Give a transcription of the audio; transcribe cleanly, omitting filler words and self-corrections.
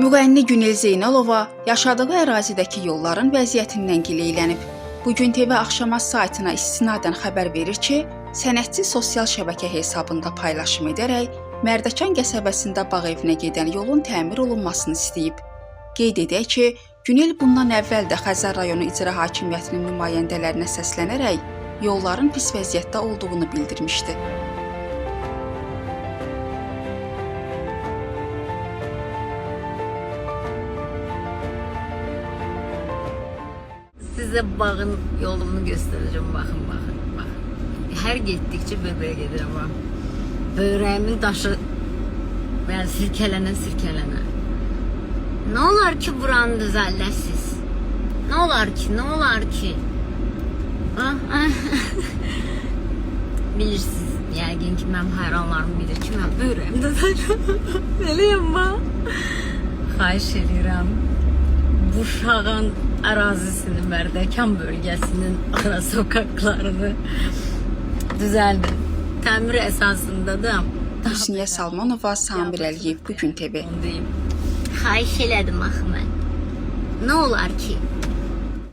Müğənni Günel Zeynalova yaşadığı ərazidəki yolların vəziyyətindən gileylənib. Bugün TV Axşamaz saytına istinadən xəbər verir ki, sənətçi sosial şəbəkə hesabında paylaşım edərək Mərdəkan qəsəbəsində bağ evinə gedən yolun təmir olunmasını istəyib. Qeyd edək ki, Günel bundan əvvəl də Xəzər rayonu İcra Hakimiyyətinin nümayəndələrinə səslənərək yolların pis vəziyyətdə olduğunu bildirmişdi. Size bağın yolunu göstereceğim. Bakın. Her gittikçe bebeğe giderim. Böreğimin taşı ben sirkelene. Ne olar ki buranı düzəlləsiz? Ne olar ki? Bilirsiniz, yəqin ki, mənim hayranlarım bilir ki, mən böreğimi düzələcəm. Eləyəm mən. Xahiş edirəm. Bu Şağan ərazisini, Mərdəkan bölgesinin ara sokaklarını düzəldim. Təmir əsasında da Hüsniyə Salmanova, Samir Əliyev, Bugün TV. Xahiş elədim axı mən. Nə olar ki,